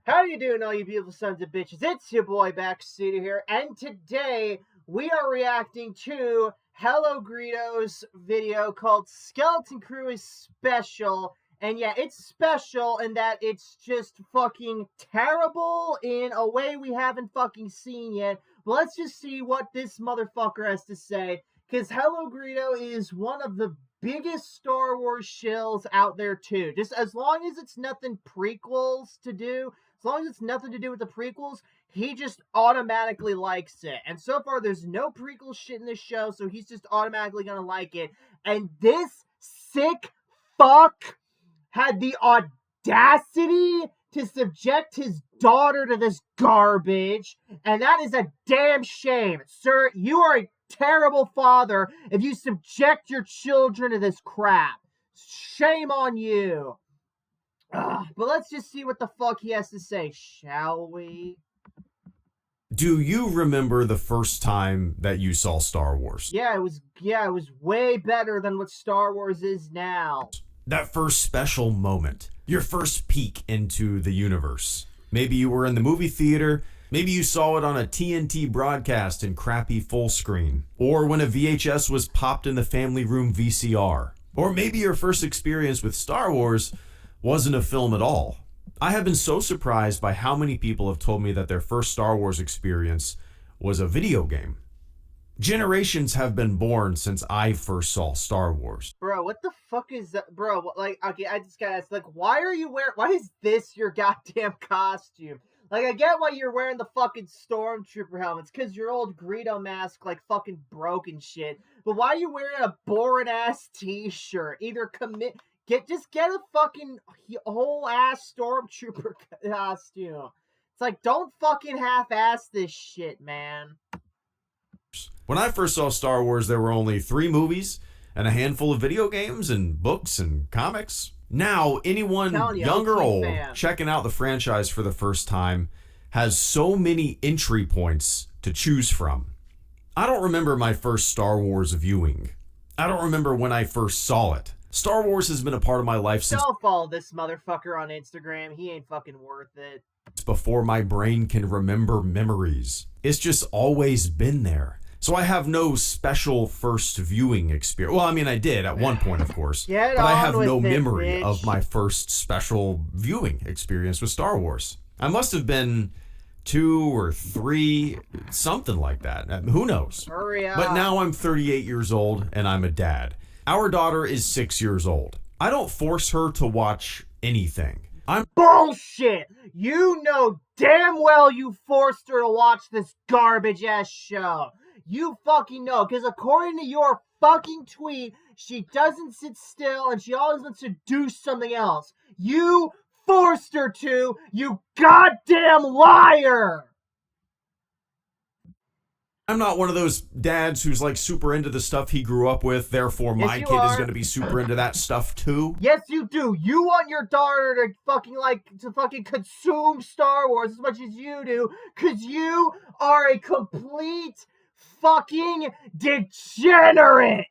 How you doing, all you beautiful sons of bitches? It's your boy Backseater here, and today we are reacting to HelloGreedo's video called Skeleton Crew is Special. And yeah, it's special in that it's just fucking terrible in a way we haven't fucking seen yet. But let's just see what this motherfucker has to say, because HelloGreedo is one of the biggest Star Wars shills out there too. Just as long as it's nothing prequels to do, as long as it's nothing to do with the prequels, he just automatically likes it. And so far, there's no prequel shit in this show, so he's just automatically gonna like it. And this sick fuck had the audacity to subject his daughter to this garbage, and that is a damn shame. Sir, you are a terrible father if you subject your children to this crap. Shame on you. But let's just see what the fuck he has to say, shall we? Do you remember the first time that you saw Star Wars? Yeah, it was way better than what Star Wars is now. That first special moment, your first peek into the universe. Maybe you were in the movie theater, maybe you saw it on a TNT broadcast in crappy full screen, or when a VHS was popped in the family room VCR. Or maybe your first experience with Star Wars wasn't a film at all. I have been so surprised by how many people have told me that their first Star Wars experience was a video game. Generations have been born since I first saw Star Wars. Bro, what the fuck is that? Bro, like, okay, I just gotta ask, like, why is this your goddamn costume? Like, I get why you're wearing the fucking stormtrooper helmets, cause your old Greedo mask, like, fucking broke and shit. But why are you wearing a boring-ass t-shirt? Just get a fucking whole-ass stormtrooper costume. It's like, don't fucking half-ass this shit, man. When I first saw Star Wars, there were only 3 movies and a handful of video games and books and comics. Now, anyone, young or old, checking out the franchise for the first time has so many entry points to choose from. I don't remember my first Star Wars viewing. I don't remember when I first saw it. Star Wars has been a part of my life since... Don't follow this motherfucker on Instagram. He ain't fucking worth it. Before my brain can remember memories. It's just always been there. So I have no special first viewing experience. Well, I mean, I did at one point, of course. But I have no memory of my first special viewing experience with Star Wars. I must have been 2 or 3, something like that. Who knows? Hurry up. But now I'm 38 years old and I'm a dad. Our daughter is 6 years old. I don't force her to watch anything. Bullshit! You know damn well you forced her to watch this garbage-ass show. You fucking know, because according to your fucking tweet, she doesn't sit still and she always wants to do something else. You forced her to, you goddamn liar! I'm not one of those dads who's like super into the stuff he grew up with, therefore my kid is going to be super into that stuff too. Yes, you do. You want your daughter to fucking consume Star Wars as much as you do, because you are a complete fucking degenerate.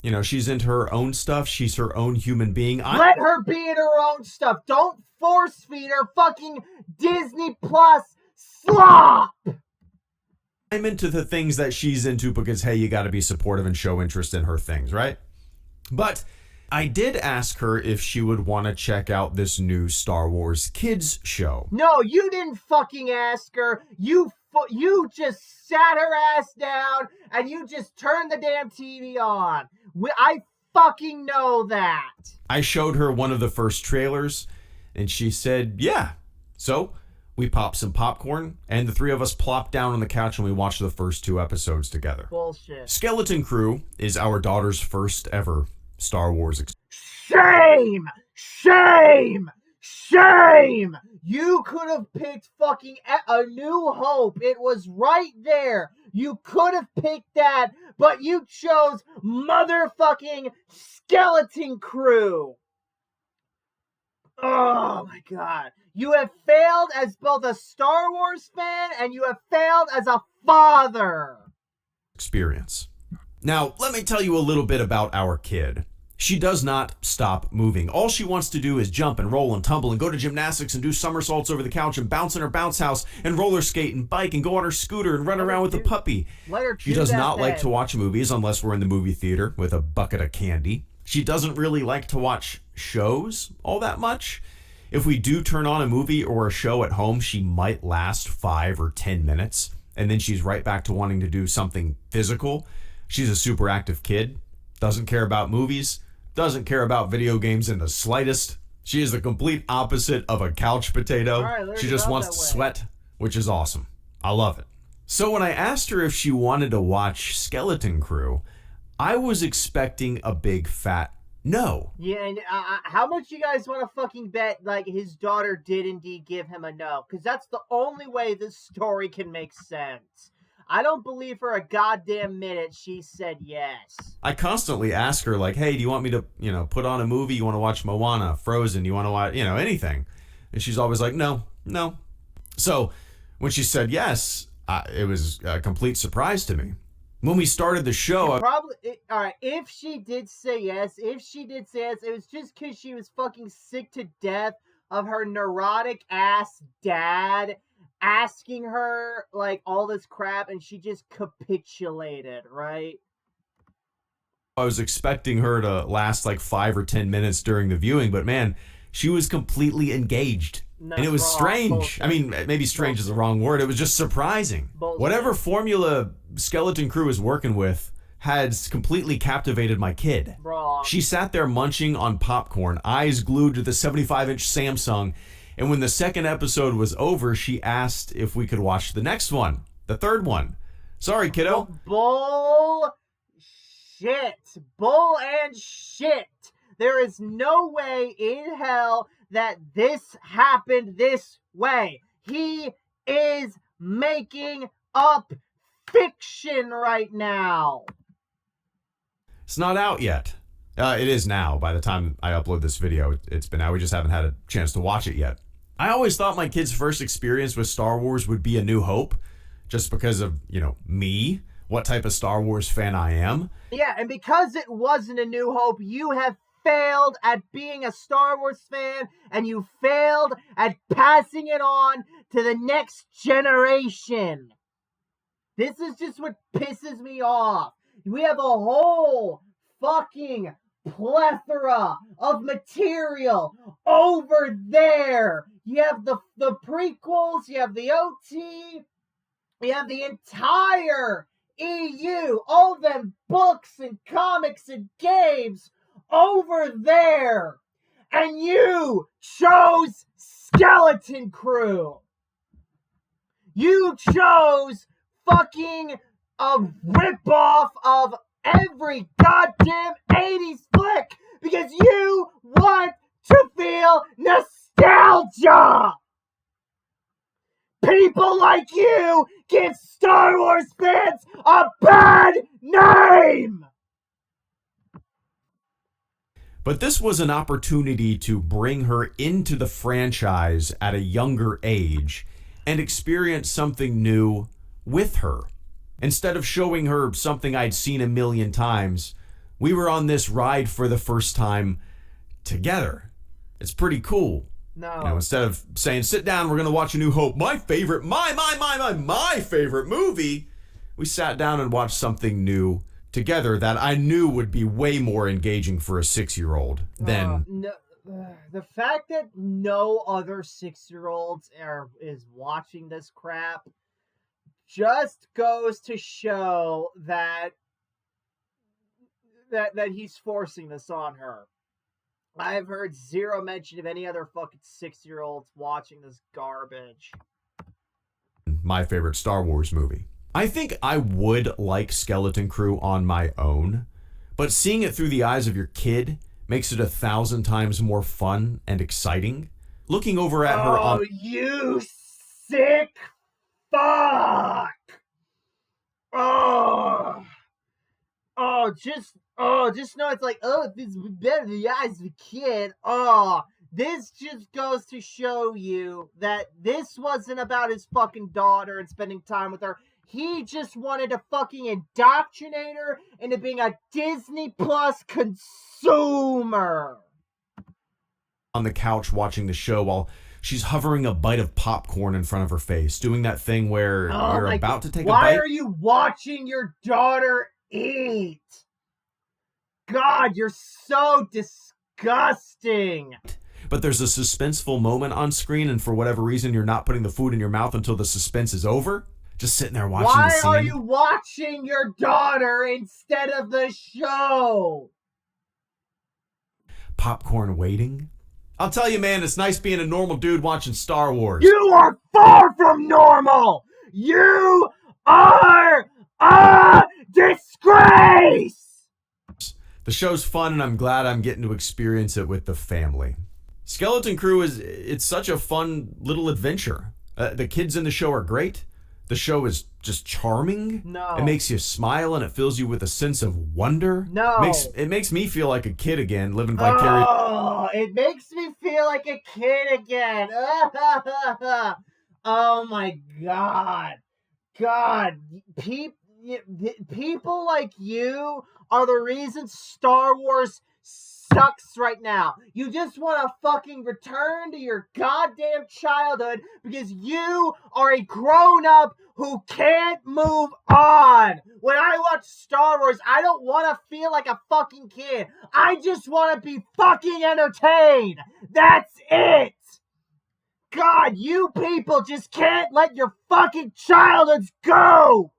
You know, she's into her own stuff. She's her own human being. Let her be in her own stuff. Don't force feed her fucking Disney Plus slop. I'm into the things that she's into because, hey, you got to be supportive and show interest in her things, right? But I did ask her if she would want to check out this new Star Wars kids show. No, you didn't fucking ask her. You just sat her ass down and you just turned the damn TV on. I fucking know that. I showed her one of the first trailers and she said, yeah. So we popped some popcorn and the 3 of us plopped down on the couch and we watched the first 2 episodes together. Bullshit. Skeleton Crew is our daughter's first ever Star Wars experience. Shame! Shame! Shame! You could have picked fucking A New Hope. It was right there. You could have picked that, but you chose motherfucking Skeleton Crew. Oh my god. You have failed as both a Star Wars fan and you have failed as a father. Experience. Now, let me tell you a little bit about our kid. She does not stop moving. All she wants to do is jump and roll and tumble and go to gymnastics and do somersaults over the couch and bounce in her bounce house and roller skate and bike and go on her scooter and run around with the puppy. She does not like to watch movies unless we're in the movie theater with a bucket of candy. She doesn't really like to watch shows all that much. If we do turn on a movie or a show at home, she might last 5 or 10 minutes, and then she's right back to wanting to do something physical. She's a super active kid, doesn't care about movies, doesn't care about video games in the slightest. She is the complete opposite of a couch potato. Right, she just wants to sweat, which is awesome. I love it. So when I asked her if she wanted to watch Skeleton Crew, I was expecting a big fat no. Yeah, and how much you guys want to fucking bet, like, his daughter did indeed give him a no? Because that's the only way this story can make sense. I don't believe for a goddamn minute she said yes. I constantly ask her, like, hey, do you want me to, put on a movie? You want to watch Moana, Frozen? You want to watch, anything? And she's always like, no. So when she said yes, it was a complete surprise to me. When we started the show... Alright, if she did say yes, it was just because she was fucking sick to death of her neurotic ass dad asking her, like, all this crap, and she just capitulated, right? I was expecting her to last, like, 5 or 10 minutes during the viewing, but man, she was completely engaged. And it was strange. Bullshit. I mean, maybe strange is the wrong word. It was just surprising. Bullshit. Whatever formula Skeleton Crew is working with had completely captivated my kid. Wrong. She sat there munching on popcorn, eyes glued to the 75-inch Samsung, and when the second episode was over, she asked if we could watch the next one, the third one. Sorry, kiddo. Bull and shit. There is no way in hell that this happened this way. He is making up fiction right now. It's not out yet. It is now. By the time I upload this video, it's been out. We just haven't had a chance to watch it yet. I always thought my kid's first experience with Star Wars would be A New Hope, just because of, me, what type of Star Wars fan I am. Yeah, and because it wasn't A New Hope, you have failed at being a Star Wars fan, and you failed at passing it on to the next generation. This is just what pisses me off. We have a whole fucking plethora of material over there. You have the prequels, you have the OT, you have the entire EU, all them books and comics and games over there, and you chose Skeleton Crew. You chose fucking a ripoff of every goddamn 80s flick because you want to feel nostalgia. People like you give Star Wars fans a bad name. But this was an opportunity to bring her into the franchise at a younger age and experience something new with her. Instead of showing her something I'd seen a million times, we were on this ride for the first time together. It's pretty cool. No. Instead of saying, sit down, we're going to watch A New Hope, my favorite movie, we sat down and watched something new together that I knew would be way more engaging for a 6-year-old than... The fact that no other 6-year-olds is watching this crap just goes to show that he's forcing this on her. I've heard zero mention of any other fucking 6-year-olds watching this garbage. My favorite Star Wars movie. I think I would like Skeleton Crew on my own, but seeing it through the eyes of your kid makes it 1,000 times more fun and exciting. Looking over at her on... Oh, you sick fuck! Just know it's like, this is better than the eyes of a kid. This just goes to show you that this wasn't about his fucking daughter and spending time with her. He just wanted to fucking indoctrinate her into being a Disney Plus consumer. On the couch watching the show while she's hovering a bite of popcorn in front of her face, doing that thing where you're about to take a bite. Why are you watching your daughter eat? God, you're so disgusting. But there's a suspenseful moment on screen, and for whatever reason, you're not putting the food in your mouth until the suspense is over. Just sitting there watching the scene. Why are you watching your daughter instead of the show? Popcorn waiting. I'll tell you, man, it's nice being a normal dude watching Star Wars. You are far from normal. You are a disgrace. The show's fun, and I'm glad I'm getting to experience it with the family. Skeleton Crew it's such a fun little adventure. The kids in the show are great. The show is just charming. No. It makes you smile, and it fills you with a sense of wonder. No. It makes me feel like a kid again, living vicariously. Oh, it makes me feel like a kid again. Oh my God. God, people like you are the reason Star Wars sucks right now. You just want to fucking return to your goddamn childhood because you are a grown-up who can't move on. When I watch Star Wars, I don't want to feel like a fucking kid. I just want to be fucking entertained. That's it. God, you people just can't let your fucking childhoods go.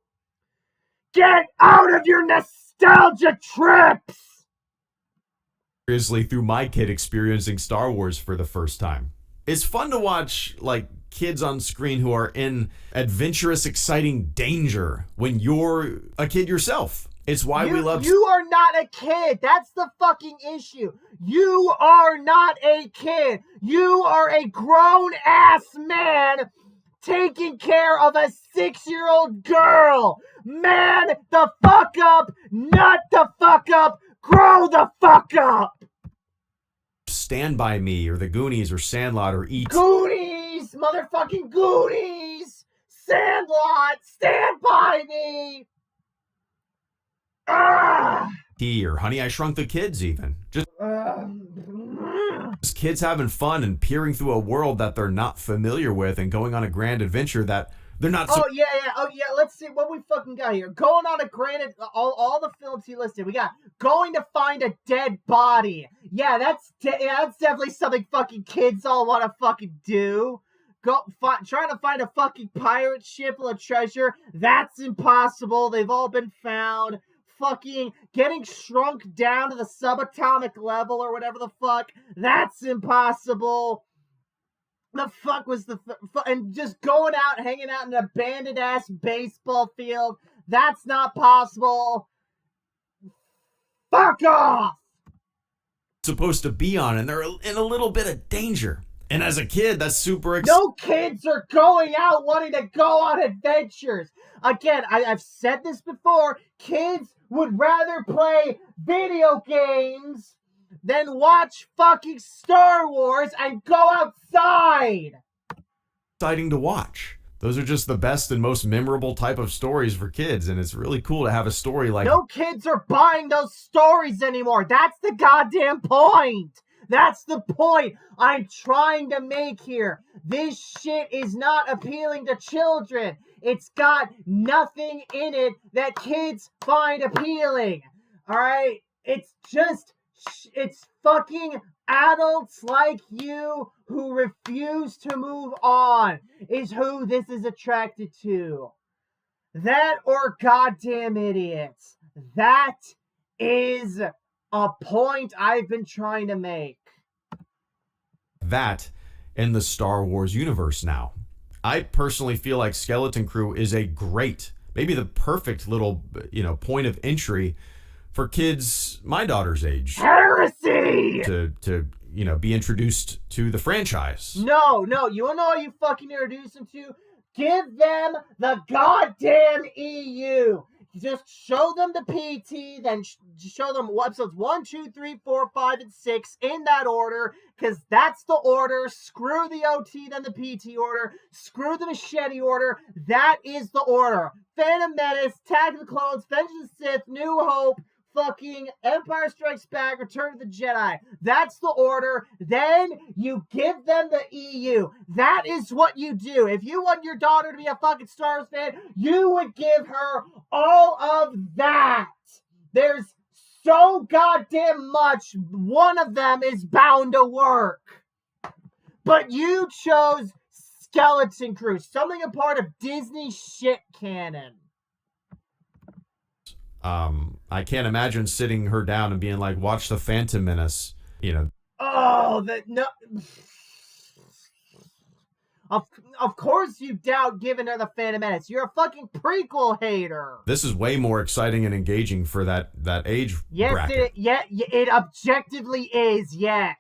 Get out of your nostalgia trips. Through my kid experiencing Star Wars for the first time. It's fun to watch like kids on screen who are in adventurous, exciting danger when you're a kid yourself. It's why we love... You are not a kid. That's the fucking issue. You are not a kid. You are a grown-ass man taking care of a 6-year-old girl. Man the fuck up. Nut the fuck up. Grow the fuck up! Stand By Me, or The Goonies, or Sandlot, or E.T. Goonies! Motherfucking Goonies! Sandlot! Stand By Me! Ah! Or Honey, I Shrunk the Kids, even. Just kids having fun and peering through a world that they're not familiar with and going on a grand adventure that they're not... Oh yeah, let's see what we fucking got here. Going on a grand... All the films he listed. We got Going to Find a Dead Body. Yeah, that's definitely something fucking kids all want to fucking do. Trying to find a fucking pirate ship full of treasure. That's impossible. They've all been found. Fucking getting shrunk down to the subatomic level or whatever the fuck. That's impossible. The fuck was and just going out, hanging out in an abandoned ass baseball field. That's not possible. Fuck off! Supposed to be on, and they're in a little bit of danger. And as a kid, that's super No kids are going out wanting to go on adventures. Again, I've said this before. Kids would rather play video games than watch fucking Star Wars and go outside. Exciting to watch. Those are just the best and most memorable type of stories for kids, and it's really cool to have a story like... No kids are buying those stories anymore. That's the goddamn point. That's the point I'm trying to make here. This shit is not appealing to children. It's got nothing in it that kids find appealing. Alright? It's fucking adults like you who refuse to move on is who this is attracted to. That or goddamn idiots. That is a point I've been trying to make. That in the Star Wars universe now. I personally feel like Skeleton Crew is a great, maybe the perfect little, point of entry for kids my daughter's age. Heresy! To be introduced to the franchise. No, you wanna know how you fucking introduce them to? Give them the goddamn EU. just show them the PT, then show them episodes 1, 2, 3, 4, 5, and 6 in that order, because that's the order. Screw the OT, then the PT order. Screw the machete order. That is the order. Phantom Menace, Attack of the Clones, Revenge of the Sith, New Hope, fucking Empire Strikes Back, Return of the Jedi. That's the order. Then you give them the EU. That is what you do. If you want your daughter to be a fucking Star Wars fan, you would give her all of that. There's so goddamn much. One of them is bound to work. But you chose Skeleton Crew, something a part of Disney shit canon. I can't imagine sitting her down and being like, watch the Phantom Menace, you know. Oh, no. Of course you doubt giving her the Phantom Menace. You're a fucking prequel hater. This is way more exciting and engaging for that age bracket. It objectively is, yes.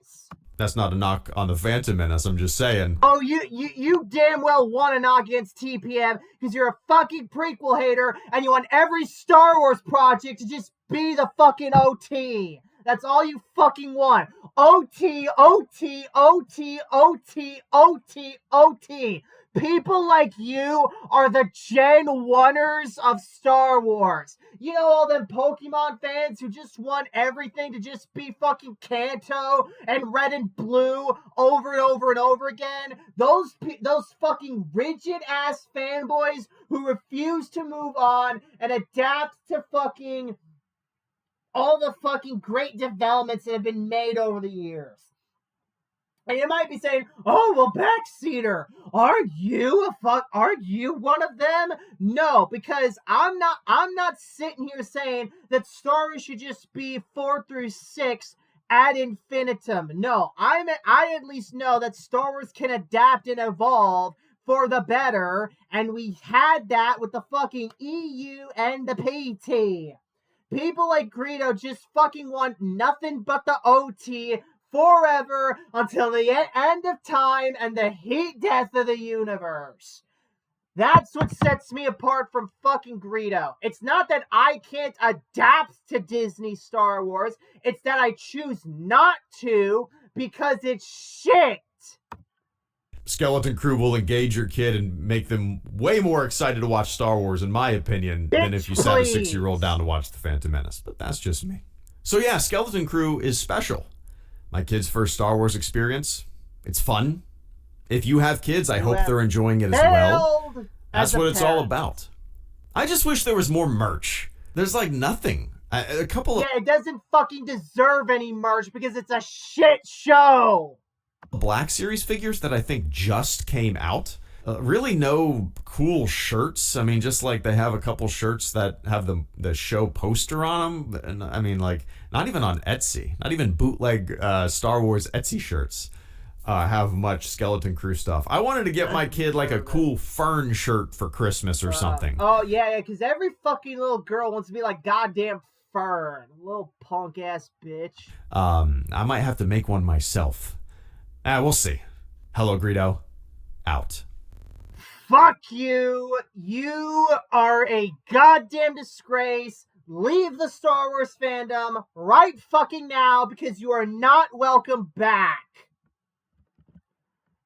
That's not a knock on the Phantom Menace, I'm just saying. Oh, you damn well want to knock against TPM because you're a fucking prequel hater and you want every Star Wars project to just be the fucking OT. That's all you fucking want. OT, OT, OT, OT, OT, OT. People like you are the Gen 1ers of Star Wars. You know all them Pokemon fans who just want everything to just be fucking Kanto and red and blue over and over and over again? Those fucking rigid-ass fanboys who refuse to move on and adapt to fucking all the fucking great developments that have been made over the years. And you might be saying, "Oh, well, Backseater, aren't you one of them?" No, because I'm not sitting here saying that Star Wars should just be 4 through 6 ad infinitum. No, I at least know that Star Wars can adapt and evolve for the better, and we had that with the fucking EU and the PT. People like Greedo just fucking want nothing but the OT forever until the end of time and the heat death of the universe. That's what sets me apart from fucking Greedo. It's not that I can't adapt to Disney Star Wars. It's that I choose not to because it's shit. Skeleton Crew will engage your kid and make them way more excited to watch Star Wars, in my opinion, than if you sat a 6-year-old down to watch The Phantom Menace. But that's just me. So yeah, Skeleton Crew is special. My kid's first Star Wars experience. It's fun. If you have kids, I hope they're enjoying it as well. That's what it's all about. I just wish there was more merch. There's like nothing. A couple of... Yeah, it doesn't fucking deserve any merch because it's a shit show. Black Series figures that I think just came out. Really no cool shirts. I mean, just like they have a couple shirts that have the show poster on them. And I mean, like, not even on Etsy. Not even bootleg Star Wars Etsy shirts have much Skeleton Crew stuff. I wanted to get my kid like a cool fern shirt for Christmas or something. Oh, yeah, because every fucking little girl wants to be like goddamn Fern. Little punk-ass bitch. I might have to make one myself. We'll see. HelloGreedo, out. Fuck you. You are a goddamn disgrace. Leave the Star Wars fandom right fucking now because you are not welcome back.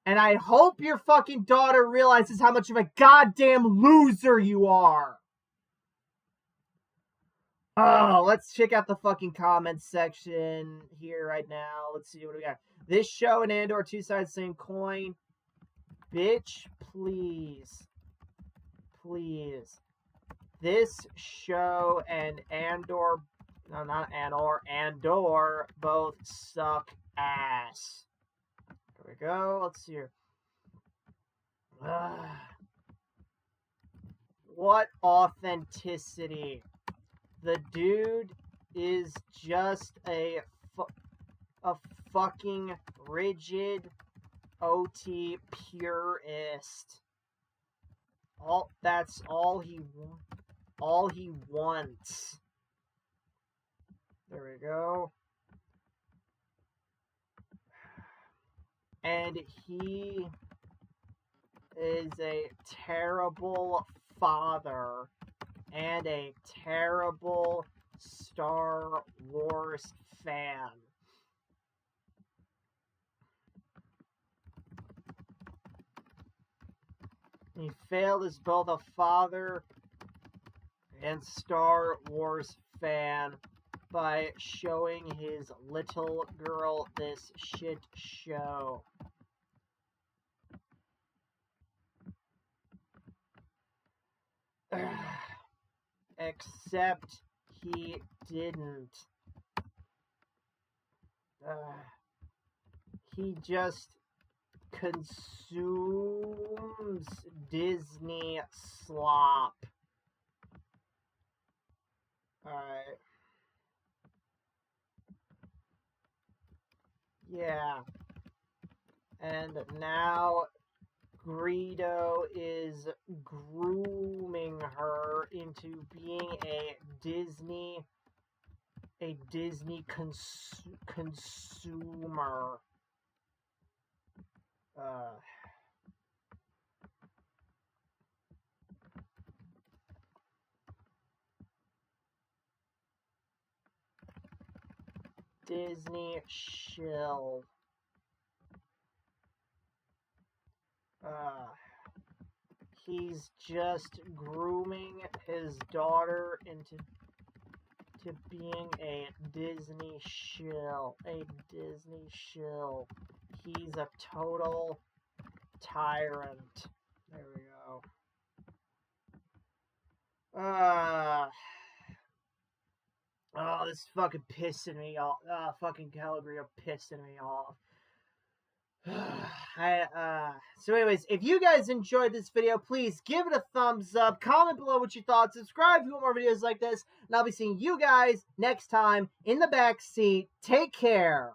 And I hope your fucking daughter realizes how much of a goddamn loser you are. Oh, let's check out the fucking comments section here right now. Let's see what we got. This show and Andor, two sides, same coin. Bitch, please. Please. This show and Andor, no, not Andor, both suck ass. There we go. Let's see here. What authenticity. The dude is just a fucking rigid OT purist. That's all he wants. There we go. And he is a terrible father and a terrible Star Wars fan. He failed as both a father and Star Wars fan by showing his little girl this shit show. Except he didn't. He just consumes Disney slop. Alright. Yeah. And now Greedo is grooming her into being a Disney consumer. Disney shill. He's just grooming his daughter into being a Disney shill. He's a total tyrant. There we go. Oh, this is fucking pissing me off. Fucking HelloGreedo pissing me off. So anyways, if you guys enjoyed this video, please give it a thumbs up, comment below what you thought, subscribe if you want more videos like this, and I'll be seeing you guys next time in the back seat. Take care.